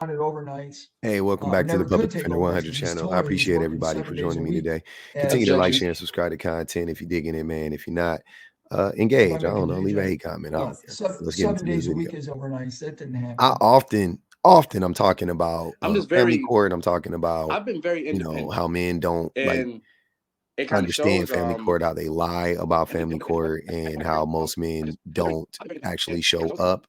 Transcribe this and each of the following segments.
wanted overnights, Hey, welcome or back to the never could Public take Defender overnights 100 because he's channel. I told her he was appreciate working everybody for 7 days joining a me week today. as Continue to like, Objection. share, and subscribe to content if you're digging it, man. If you're not, am I engage. I making don't know. Leave a JJ? hate comment. I don't care. Let's get into Seven this days a video. week as overnights. That didn't I happen. often I'm talking about I'm just family very. court. I'm talking about, I've been very independent, how men don't like and it kind of understand shows. family court, how they lie about family court, and how most men don't actually show up.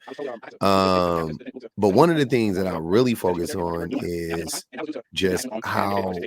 But one of the things that I really focus on is just how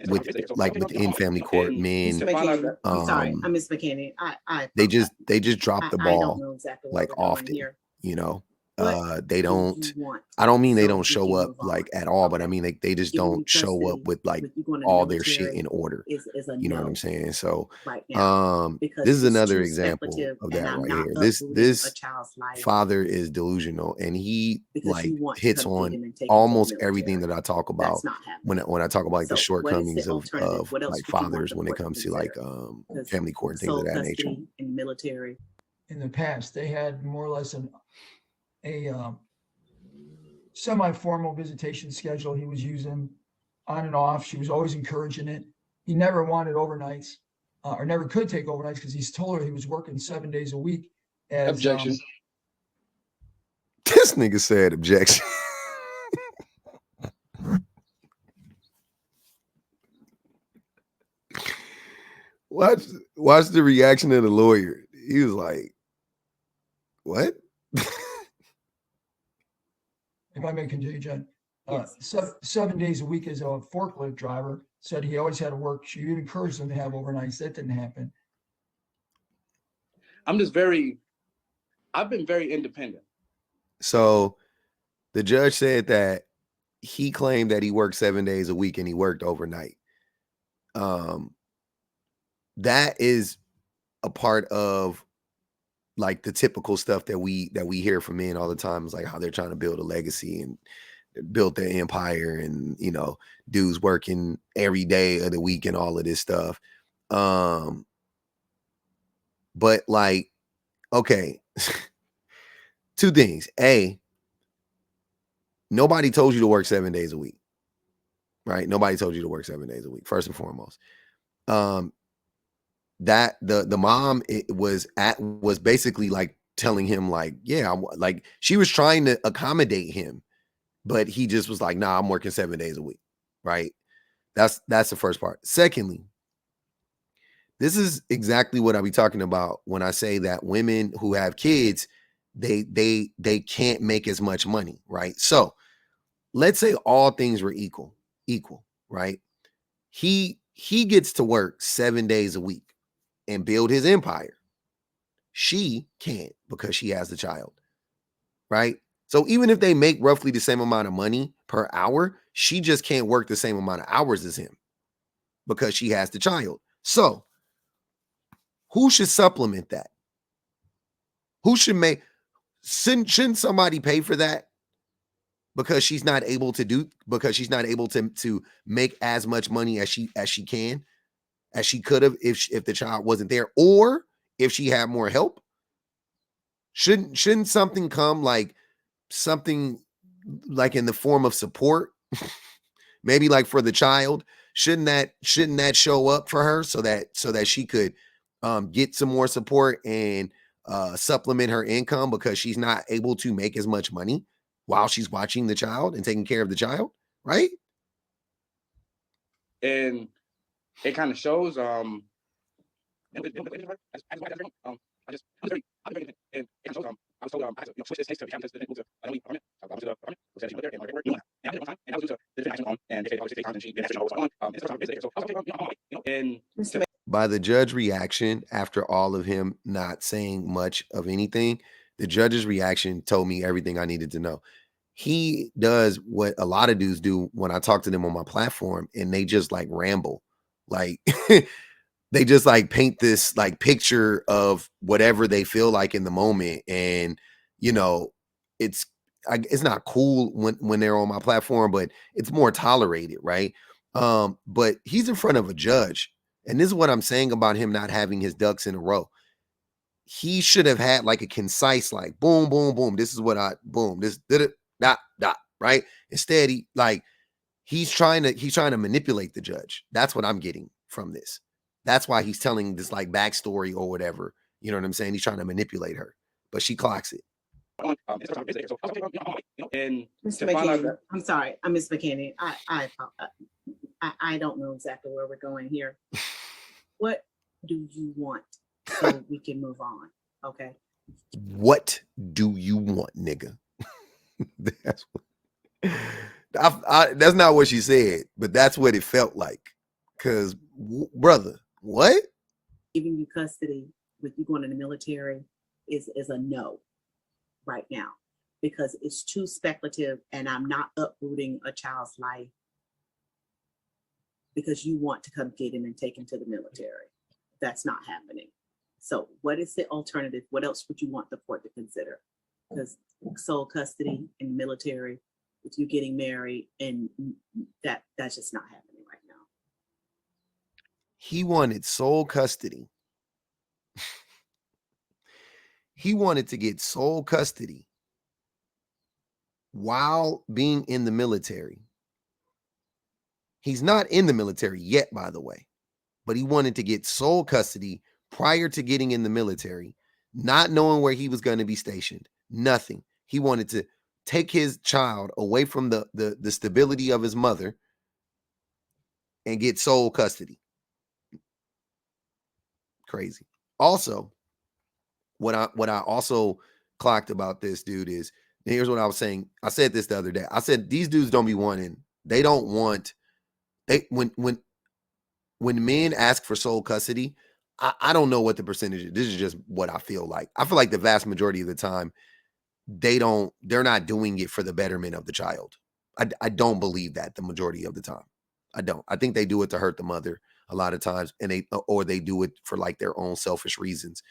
within family court, men Mr. McKinney, I'm sorry. I'm um Miss McKinney. I they apologize. just drop the I don't ball know exactly what like we're doing often, here. you know. What They do don't, you want? I don't mean they So don't we show can up move on. like at all, but I Okay. mean they just Giving you don't show up custody with like with you going in the all their shit in military order. is a You know what I'm no saying? So right now this because is it's another too example speculative of and that I'm right not here. uprooting a This child's life father is delusional, and he because like you want to hits come get on him and take him to the almost everything military. that I talk That's about not when happening. I talk about like the So what is shortcomings the alternative? of What else like would you want fathers the when it court to comes to like consider? Because family court and things of sole that nature. custody in the military. In the past, they had more or less a semi-formal visitation schedule he was using on and off. She was always encouraging it. He never wanted overnights, or never could take overnights because he's told her he was working 7 days a week as Objection. This nigga said objection. watch watch the reaction of the lawyer. He was like, "What?" if I may continue, Jen. Yes. 7 days a week as a forklift driver. Said he always had to work. She even encouraged him to have overnights. That didn't happen. I'm just very. I've been very independent. So the judge said that he claimed that he worked 7 days a week and he worked overnight. That is a part of like the typical stuff that we hear from men all the time, is like how they're trying to build a legacy and build their empire, and dudes working every day of the week and all of this stuff. But like, okay, two things. A, nobody told you to work 7 days a week, right? Nobody told you to work 7 days a week, first and foremost. That the mom was basically like telling him like, yeah, like she was trying to accommodate him, but he just was like, nah, I'm working 7 days a week, right? That's the first part. Secondly, this is exactly what I be talking about when I say that women who have kids, they can't make as much money, right? So let's say all things were equal, right? He gets to work 7 days a week and build his empire. She can't because she has the child, right? So even if they make roughly the same amount of money per hour, she just can't work the same amount of hours as him because she has the child. So who should supplement that? Who should make, shouldn't somebody pay for that? Because she's not able to make as much money as she can, as she could have if the child wasn't there, or if she had more help. Shouldn't something come, like something like in the form of support, maybe like for the child? Shouldn't that show up for her so that she could get some more support and supplement her income, because she's not able to make as much money while she's watching the child and taking care of the child, right? And it kind of shows. By the judge reaction, after all of him not saying much of anything, the judge's reaction told me everything I needed to know. He does what a lot of dudes do when I talk to them on my platform, and they just like ramble. Like they just like paint this like picture of whatever they feel like in the moment. And, it's it's not cool when they're on my platform, but it's more tolerated, right? But he's in front of a judge. And this is what I'm saying about him not having his ducks in a row. He should have had like a concise, like, boom, boom, boom. This is what boom, this did it, dot, dot, right? Instead, he's trying to manipulate the judge. That's what I'm getting from this. That's why he's telling this like backstory or whatever. You know what I'm saying? He's trying to manipulate her, but she clocks it. And Mr. to find out McKinney, that I'm sorry, I'm Miss McKinney. I don't know exactly where we're going here. What do you want so we can move on? Okay. What do you want, nigga? That's what, that's not what she said, but that's what it felt like. Cause brother, what? Giving you custody with you going in the military is a no right now, because it's too speculative, and I'm not uprooting a child's life because you want to come get him and take him to the military. That's not happening. So what is the alternative? What else would you want the court to consider? Because sole custody in the military, with you getting married, and that's just not happening right now. He wanted sole custody. He wanted to get sole custody while being in the military. He's not in the military yet, by the way, but he wanted to get sole custody prior to getting in the military, not knowing where he was going to be stationed, nothing. He wanted to take his child away from the stability of his mother and get sole custody. Crazy. Also, what I also clocked about this dude is, here's what I was saying. I said this the other day. I said these dudes don't be wanting. They don't want. When men ask for sole custody, I don't know what the percentage is. This is just what I feel like. I feel like the vast majority of the time, they're not doing it for the betterment of the child. I don't believe that the majority of the time. I don't. I think they do it to hurt the mother a lot of times, and they do it for like their own selfish reasons.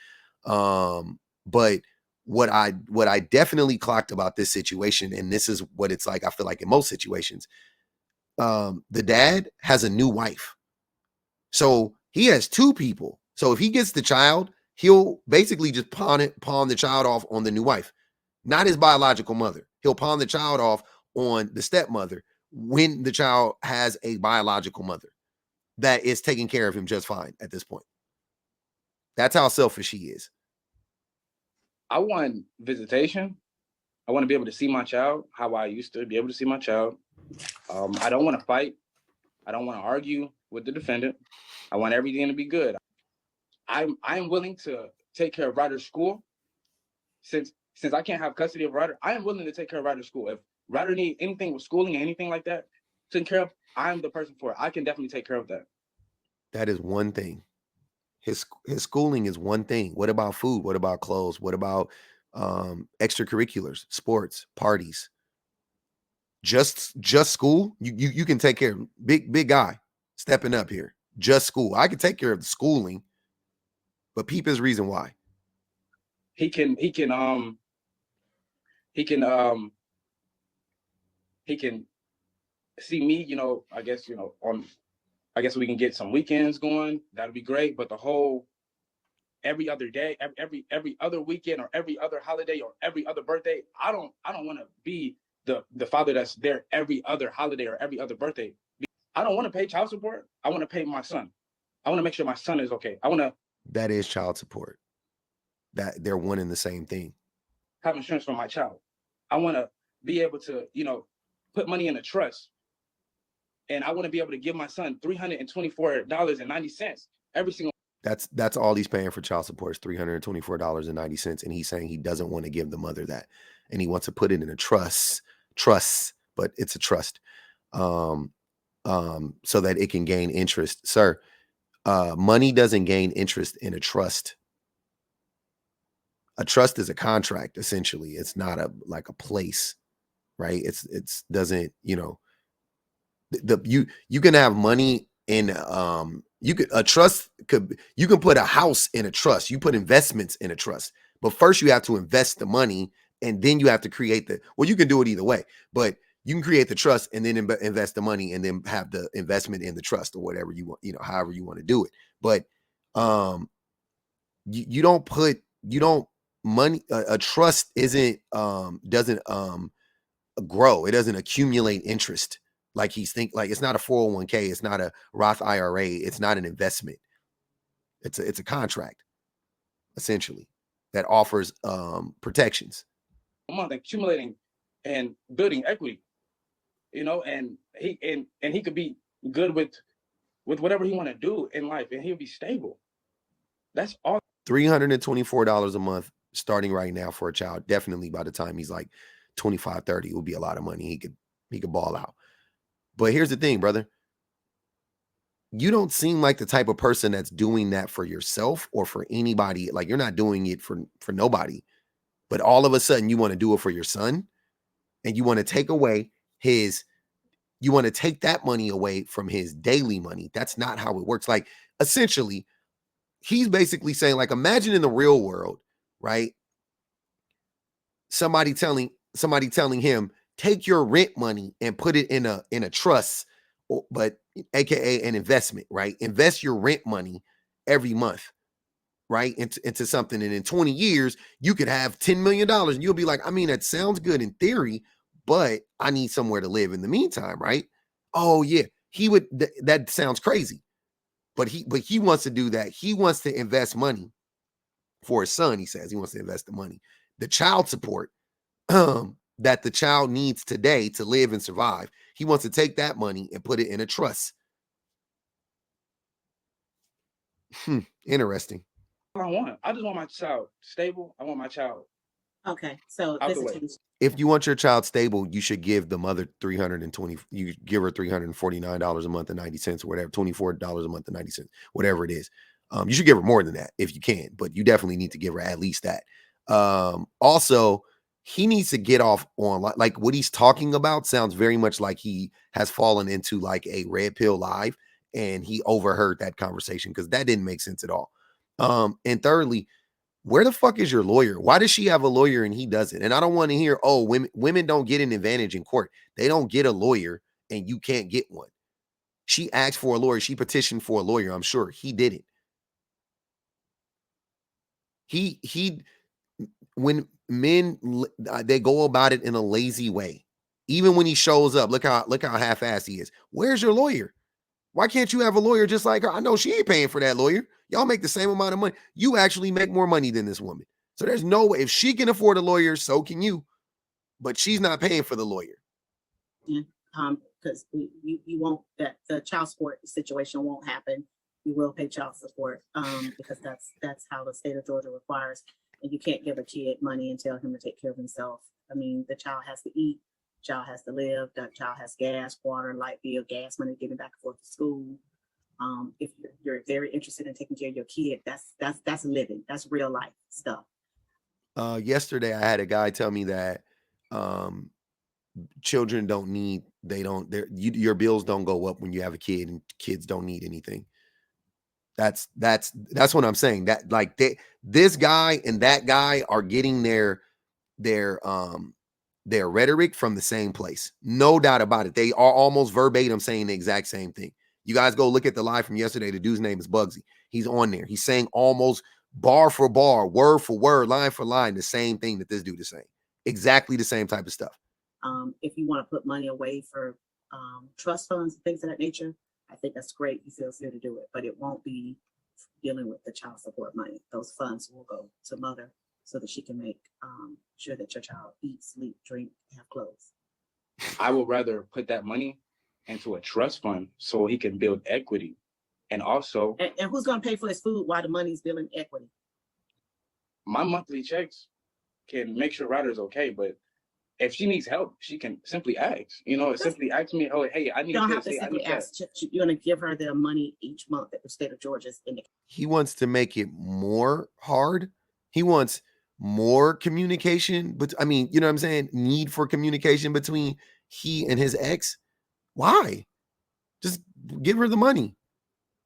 But what I definitely clocked about this situation, and this is what it's like, I feel like in most situations, the dad has a new wife. So he has two people. So if he gets the child, he'll basically just pawn the child off on the new wife, not his biological mother. He'll pawn the child off on the stepmother when the child has a biological mother that is taking care of him just fine at this point. That's how selfish he is. I want visitation. I want to be able to see my child how I used to be able to see my child. I don't want to fight. I don't want to argue with the defendant. I want everything to be good. I'm willing to take care of Ryder's school. Since I can't have custody of Ryder, I am willing to take care of Ryder's school. If Ryder need anything with schooling or anything like that taken care of, I'm the person for it. I can definitely take care of that. That is one thing. His schooling is one thing. What about food? What about clothes? What about extracurriculars, sports, parties? Just school? You can take care of. Big guy stepping up here. Just school. I can take care of the schooling, but peep his reason why. He can see me, I guess we can get some weekends going. That'd be great. But the whole every other day, every other weekend, or every other holiday, or every other birthday, I don't want to be the father that's there every other holiday or every other birthday. I don't want to pay child support. I want to pay my son. I want to make sure my son is okay. That is child support. That they're one and the same thing. Have insurance for my child. I want to be able to, put money in a trust. And I want to be able to give my son $324.90 every single. That's all he's paying for child support is $324.90. And he's saying he doesn't want to give the mother that. And he wants to put it in a trust, but it's a trust. So that it can gain interest. Sir, money doesn't gain interest in a trust. A trust is a contract, essentially. It's not like a place, right? It's doesn't, you can have money in you can put a house in a trust. You put investments in a trust, but first you have to invest the money, and then you have to create you can do it either way, but you can create the trust and then invest the money and then have the investment in the trust, or whatever you want, however you want to do it. But you don't money, a trust isn't doesn't grow. It doesn't accumulate interest. Like it's not a 401k. It's not a Roth IRA. It's not an investment. It's a contract, essentially, that offers protections. A month accumulating and building equity, and he could be good with whatever he want to do in life, and he'll be stable. That's all. $324 a month starting right now for a child. Definitely by the time he's like 25, 30, it will be a lot of money. He could ball out. But here's the thing, brother. You don't seem like the type of person that's doing that for yourself or for anybody. Like, you're not doing it for nobody. But all of a sudden you want to do it for your son, and you want to take that money away from his daily money. That's not how it works. Like, essentially, he's basically saying, like, imagine in the real world, right? Somebody telling him, take your rent money and put it in a trust, but AKA an investment, right? Invest your rent money every month, right? Into something. And in 20 years, you could have $10 million. And you'll be like, I mean, that sounds good in theory, but I need somewhere to live in the meantime, right? Oh yeah, he would. That sounds crazy, but he wants to do that. He wants to invest money for his son. He says he wants to invest the money, the child support that the child needs today to live and survive. He wants to take that money and put it in a trust. Interesting. I want. I just want my child stable. I want my child. Okay, so Out this the is way. If you want your child stable, you should give the mother you give her $349 a month and 90 cents or whatever, $24 a month and 90 cents, whatever it is. You should give her more than that if you can, but you definitely need to give her at least that. Also, he needs to get off on, like what he's talking about sounds very much like he has fallen into like a red pill live, and he overheard that conversation, because that didn't make sense at all. And thirdly, where the fuck is your lawyer? Why does she have a lawyer and he doesn't? And I don't want to hear, oh, women don't get an advantage in court. They don't get a lawyer and you can't get one. She asked for a lawyer. She petitioned for a lawyer. I'm sure he didn't. When men, they go about it in a lazy way. Even when he shows up, look how half-assed he is. Where's your lawyer? Why can't you have a lawyer just like her? I know she ain't paying for that lawyer. Y'all make the same amount of money. You actually make more money than this woman. So there's no way. If she can afford a lawyer, so can you. But she's not paying for the lawyer. Because you won't, that the child support situation won't happen. You will pay child support because that's how the state of Georgia requires. And you can't give a kid money and tell him to take care of himself. I mean, the child has to eat, child has to live, the child has gas, water, light bill, gas money, getting back and forth to school. If you're very interested in taking care of your kid, that's living, that's real life stuff. Yesterday I had a guy tell me that children your bills don't go up when you have a kid, and kids don't need anything. That's what I'm saying. That like this guy and that guy are getting their rhetoric from the same place. No doubt about it. They are almost verbatim saying the exact same thing. You guys go look at the live from yesterday. The dude's name is Bugsy. He's on there. He's saying almost bar for bar, word for word, line for line, the same thing that this dude is saying. Exactly the same type of stuff. If you want to put money away for trust funds and things of that nature, I think that's great. You feel free to do it, but it won't be dealing with the child support money. Those funds will go to mother so that she can make sure that your child eats, sleep, drink, have clothes. I would rather put that money into a trust fund so he can build equity. And also, and who's going to pay for his food while the money's building equity? My monthly checks can make sure Ryder's okay, but if she needs help, she can simply ask. Simply ask me, oh, hey, I need this. You don't have to simply ask. You're going to give her the money each month that the state of Georgia's indicating. He wants to make it more hard. He wants more communication. But I mean, you know what I'm saying? Need for communication between he and his ex. Why? Just give her the money.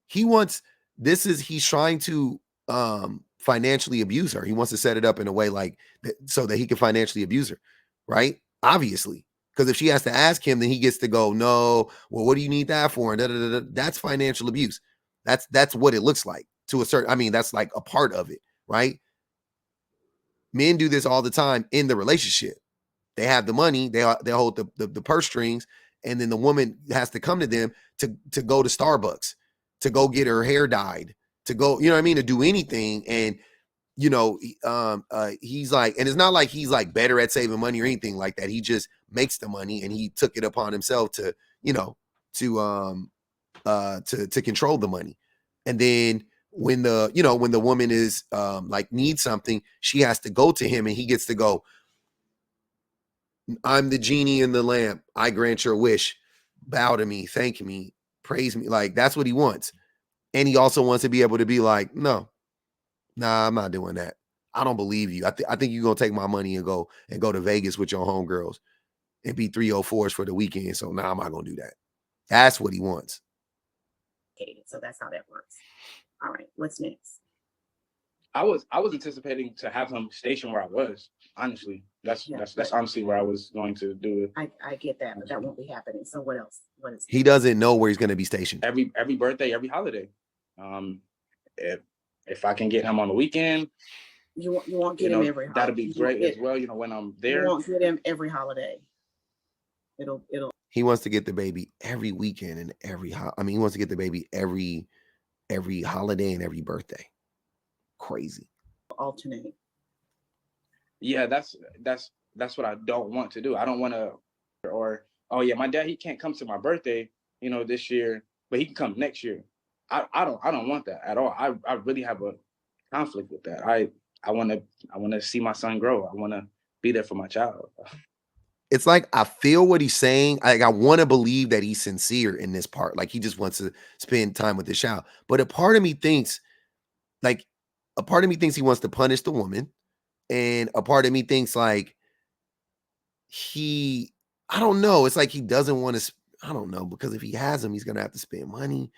He's trying to financially abuse her. He wants to set it up in a way like that so that he can financially abuse her. Right? Obviously. Because if she has to ask him, then he gets to go, no, well, what do you need that for? And that's financial abuse. That's what it looks like to a certain, I mean, that's like a part of it, right? Men do this all the time in the relationship. They have the money, they hold the purse strings, and then the woman has to come to them to go to Starbucks, to go get her hair dyed, to go, you know what I mean, to do anything. And you know, he's like, and it's not like he's like better at saving money or anything like that. He just makes the money, and he took it upon himself to, you know, to control the money. And then when the, you know, when the woman is like needs something, she has to go to him, and he gets to go, I'm the genie in the lamp. I grant your wish. Bow to me, thank me, praise me. Like, that's what he wants. And he also wants to be able to be like, no, nah, I'm not doing that. I don't believe you. I think you're gonna take my money and go to Vegas with your homegirls and be 304s for the weekend. So nah, I'm not gonna do that. That's what he wants. Okay, so that's how that works. All right, what's next? I was anticipating to have him stationed where I was. Honestly, that's honestly where I was going to do it. I get that, but that won't be happening. So what else? What is He doesn't know where he's going to be stationed. Every birthday, every holiday. If I can get him on the weekend, you won't get him every holiday. That'll be great as well. You know, when I'm there, you won't get him every holiday. It'll. He wants to get the baby every weekend and he wants to get the baby every holiday and every birthday. Crazy. Alternate. Yeah, that's what I don't want to do. I don't want to, or oh yeah, my dad, he can't come to my birthday, you know, this year, but he can come next year. I don't want that at all. I really have a conflict with that. I want to see my son grow. I want to be there for my child. It's like, I feel what he's saying. Like, I want to believe that he's sincere in this part. Like, he just wants to spend time with the child. But a part of me thinks he wants to punish the woman. And a part of me thinks like I don't know. It's like he doesn't want to, I don't know, because if he has him, he's going to have to spend money.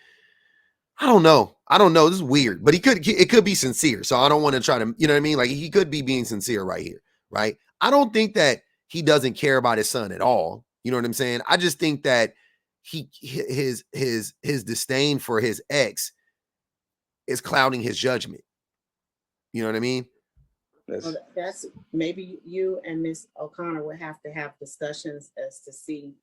I don't know. This is weird, but it could be sincere. So I don't want to try to, you know what I mean? Like, he could be being sincere right here. Right. I don't think that he doesn't care about his son at all. You know what I'm saying? I just think that his disdain for his ex is clouding his judgment. You know what I mean? That's maybe you and Miss O'Connor would have to have discussions as to see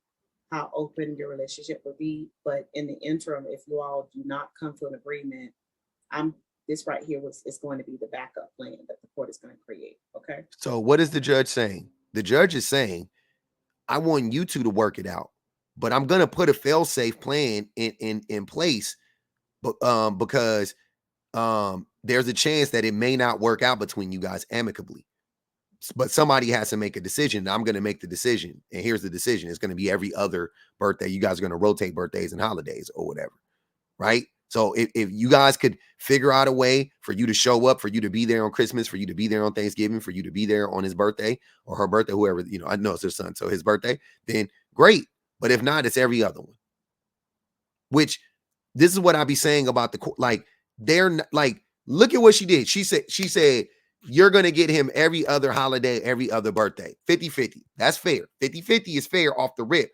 how open your relationship would be. But in the interim, if you all do not come to an agreement, this right here is going to be the backup plan that the court is going to create. Okay. So what is the judge saying? The judge is saying, I want you two to work it out, but I'm going to put a fail-safe plan in place, because there's a chance that it may not work out between you guys amicably. But somebody has to make a decision. I'm going to make the decision. And here's the decision. It's going to be every other birthday. You guys are going to rotate birthdays and holidays or whatever. Right? So if you guys could figure out a way for you to show up, for you to be there on Christmas, for you to be there on Thanksgiving, for you to be there on his birthday or her birthday, whoever, you know, I know it's their son, so his birthday, then great. But if not, it's every other one. Which, this is what I be saying about the court. Like, they're not, like, look at what she did. She said, you're going to get him every other holiday, every other birthday. 50-50. That's fair. 50-50 is fair off the rip.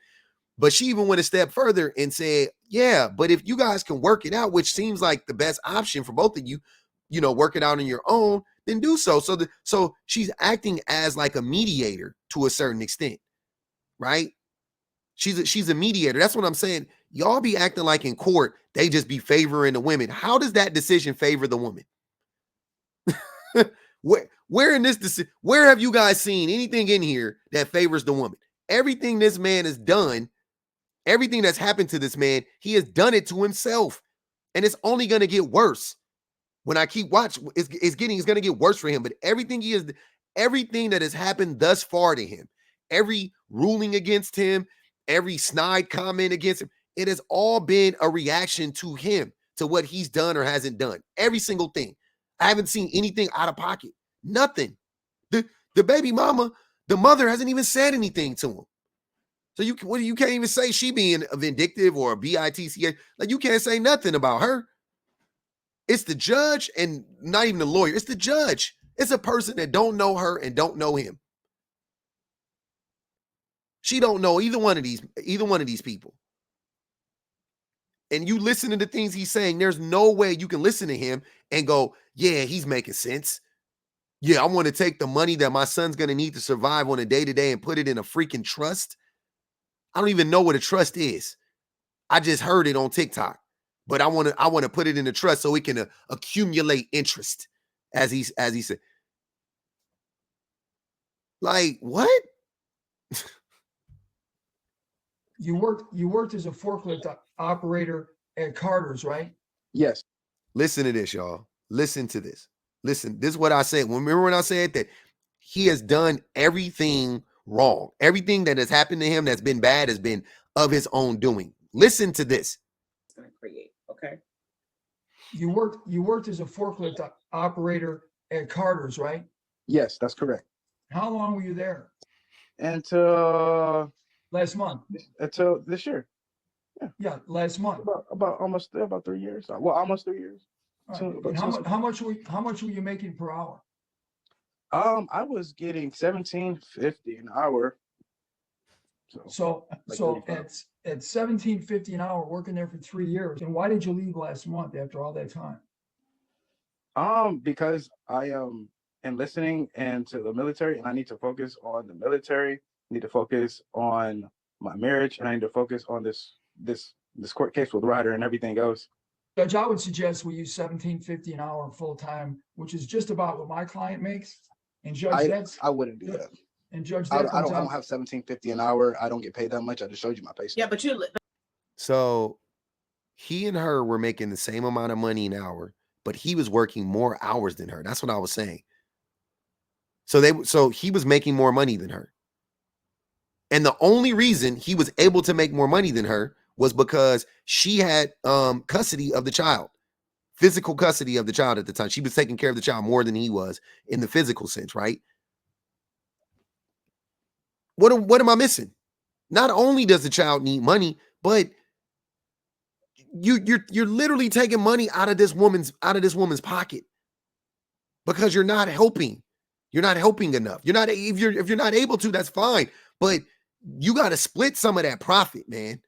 But she even went a step further and said, yeah, but if you guys can work it out, which seems like the best option for both of you, you know, work it out on your own, then do so. So she's acting as like a mediator to a certain extent, right? She's a mediator. That's what I'm saying. Y'all be acting like in court, they just be favoring the women. How does that decision favor the woman? Where in this decision, where have you guys seen anything in here that favors the woman? Everything this man has done, everything that's happened to this man, he has done it to himself. And it's only going to get worse. When I keep watching, it's going to get worse for him. But everything that has happened thus far to him, every ruling against him, every snide comment against him, it has all been a reaction to him, to what he's done or hasn't done. Every single thing. I haven't seen anything out of pocket. Nothing. The baby mama, the mother hasn't even said anything to him. So you can't even say she being a vindictive or a bitch. Like, you can't say nothing about her. It's the judge, and not even the lawyer. It's the judge. It's a person that don't know her and don't know him. She don't know either one of these people. And you listen to the things he's saying, there's no way you can listen to him and go, yeah, he's making sense. Yeah, I want to take the money that my son's going to need to survive on a day-to-day and put it in a freaking trust. I don't even know what a trust is. I just heard it on TikTok, but I want to put it in a trust so it can accumulate interest, as he said. Like, what? You worked as a forklift operator at Carter's, right? Yes. Listen to this, y'all. Listen to this. Listen, this is what I said. Remember when I said that he has done everything wrong? Everything that has happened to him that's been bad has been of his own doing. Listen to this. It's gonna create, okay? You worked as a forklift operator at Carter's, right? Yes, that's correct. How long were you there? Until Last month. this year. Yeah, last month. About 3 years. Well, almost 3 years. All right. And how much were you making per hour? I was getting $17.50 an hour. So Like so 35. at $17.50 an hour, working there for 3 years. And why did you leave last month after all that time? Because I am enlisting into the military, and I need to focus on the military. I need to focus on my marriage, and I need to focus on this court case with Ryder and everything else. Judge, I would suggest we use $17.50 an hour full time, which is just about what my client makes. And Judge, I wouldn't do that. and Judge, I that don't comes out. have $17.50 an hour. I don't get paid that much. I just showed you my pay Yeah, stub. but So he and her were making the same amount of money an hour, but he was working more hours than her. That's what I was saying. So he was making more money than her. And the only reason he was able to make more money than her was because she had custody of the child, physical custody of the child at the time. She was taking care of the child more than he was in the physical sense, right? What am I missing? Not only does the child need money, but you're literally taking money out of this woman's pocket because you're not helping. You're not helping enough. If you're not able to, that's fine. But you got to split some of that profit, man.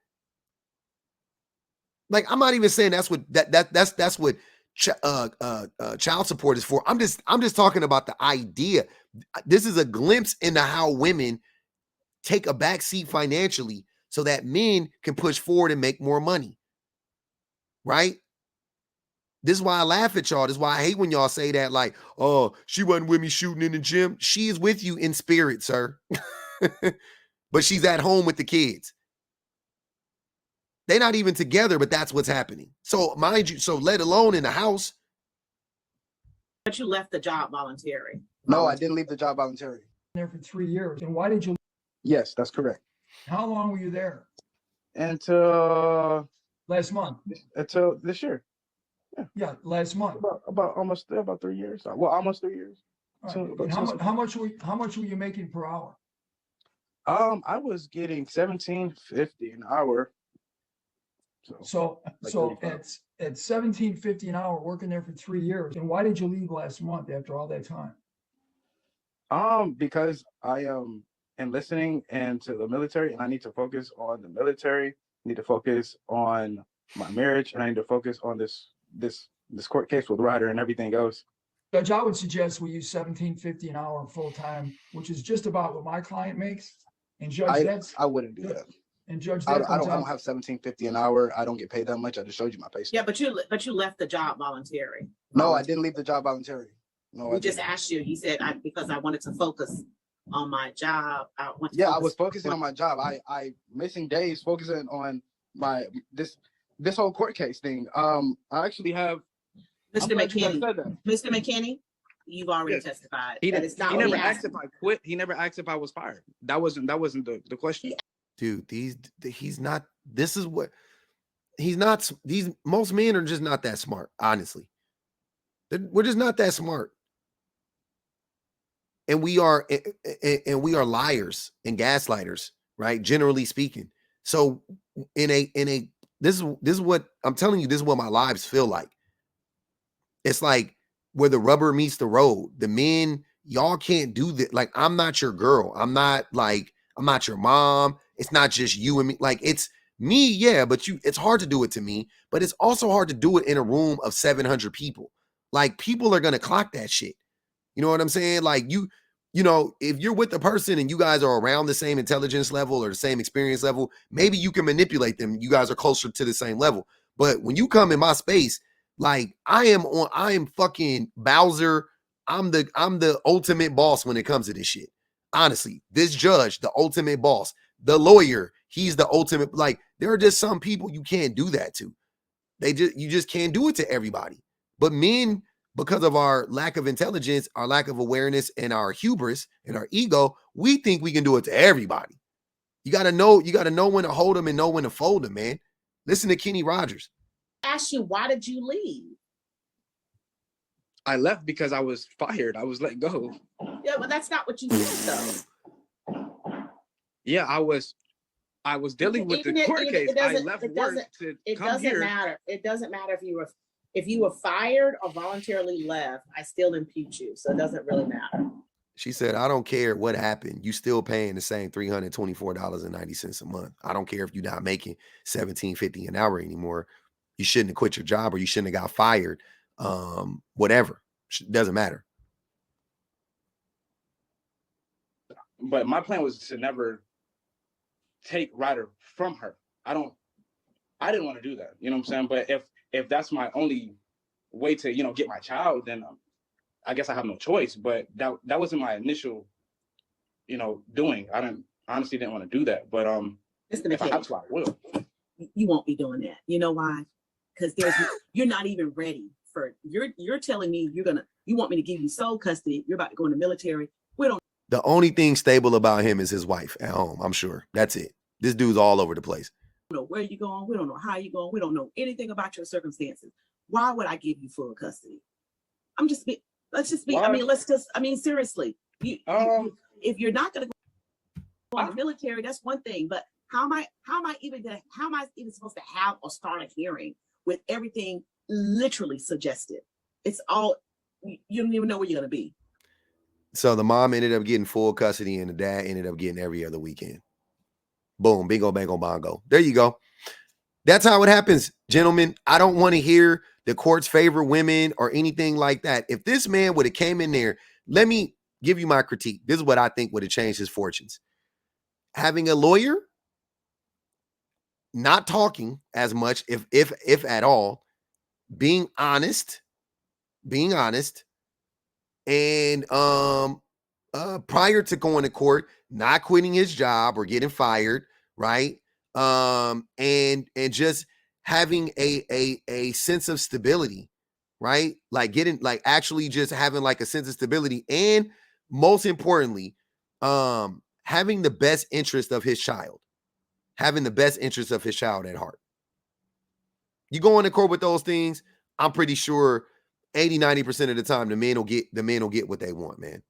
Like, I'm not even saying that's what that's what child support is for. I'm just talking about the idea. This is a glimpse into how women take a backseat financially so that men can push forward and make more money. Right? This is why I laugh at y'all. This is why I hate when y'all say that, like, oh, she wasn't with me shooting in the gym. She is with you in spirit, sir. But she's at home with the kids. They're not even together, but that's what's happening. So mind you, so let alone in the house. But you left the job voluntary. No, I didn't leave the job voluntarily. There for 3 years. And why did you? Yes, that's correct. How long were you there? Until Last month. this year. Yeah, last month. About 3 years. Well, almost 3 years. All right. And how much were you making per hour? I was getting $17.50 an hour. So Like so 35. at $17.50 an hour, working there for 3 years. And why did you leave last month after all that time? Because I am enlisting into the military, and I need to focus on the military. I need to focus on my marriage, and I need to focus on this court case with Ryder and everything else. Judge, I would suggest we use $17.50 an hour full time, which is just about what my client makes. And Judge, I wouldn't do that. and Judge, I that don't comes out. have $17.50 an hour. I don't get paid that much. I just showed you my pay stub. Yeah, but you left the job voluntary. No, I didn't leave the job voluntarily. No, We just asked you. You said because I wanted to focus on my job. I was focusing on my job. I missing days focusing on my this whole court case thing. I actually have. Mr. I'm glad you guys McKinney. said that. Mr. McKinney, you've already Yes. testified. He that it's not he what never he asked asked. if I quit. He never asked if I was fired. That wasn't the question. Dude, he's not, this is what he's not. These most men are just not that smart, honestly. We're just not that smart. And we are liars and gaslighters, right? Generally speaking. So this is what I'm telling you, this is what my lives feel like. It's like where the rubber meets the road. The men, y'all can't do that. Like, I'm not your girl. I'm not your mom. It's not just you and me. Like, it's me, yeah, but it's hard to do it to me, but it's also hard to do it in a room of 700 people. Like, people are gonna clock that shit. You know what I'm saying? Like you know, if you're with the person and you guys are around the same intelligence level or the same experience level, maybe you can manipulate them. You guys are closer to the same level. But when you come in my space, like I am fucking Bowser. I'm the ultimate boss when it comes to this shit. Honestly, this judge, the ultimate boss, the lawyer, he's the ultimate. Like, there are just some people you can't do that to. You just can't do it to everybody. But men, because of our lack of intelligence, our lack of awareness, and our hubris and our ego, we think we can do it to everybody. You gotta know when to hold them and know when to fold them, man. Listen to Kenny Rogers. Ask you, why did you leave? I left because I was fired. I was let go. Yeah, but that's not what you said, though. Yeah, I was dealing with the court case. I left work to come here. Matter. It doesn't matter if you were fired or voluntarily left. I still impute you, so it doesn't really matter. She said, I don't care what happened. You still paying the same $324.90 a month. I don't care if you're not making $17.50 an hour anymore. You shouldn't have quit your job, or you shouldn't have got fired. Whatever. Doesn't matter. But my plan was to never take Ryder from her. I didn't want to do that. You know what I'm saying? But if that's my only way to, get my child, then I guess I have no choice. But that wasn't my initial, doing. Honestly didn't want to do that. But if I have to, I will. You won't be doing that. You know why? Because you're not even ready for you're telling me you want me to give you sole custody. You're about to go in the military. The only thing stable about him is his wife at home, I'm sure. That's it. This dude's all over the place. We don't know where you're going. We don't know how you're going. We don't know anything about your circumstances. Why would I give you full custody? Seriously. If you're not going to go in the military, that's one thing. But how am I even supposed to have or start a hearing with everything literally suggested? It's all, you don't even know where you're going to be. So the mom ended up getting full custody and the dad ended up getting every other weekend. Boom, bingo, bango, bongo. There you go. That's how it happens, gentlemen. I don't want to hear the courts favor women or anything like that. If this man would have came in there, let me give you my critique. This is what I think would have changed his fortunes. Having a lawyer, not talking as much, if at all, being honest, and prior to going to court, not quitting his job or getting fired, right? And just having a sense of stability, right? Like actually just having like a sense of stability, and most importantly, having the best interest of his child, at heart. You go into court with those things, I'm pretty sure 80-90% of the time the men will get what they want, man.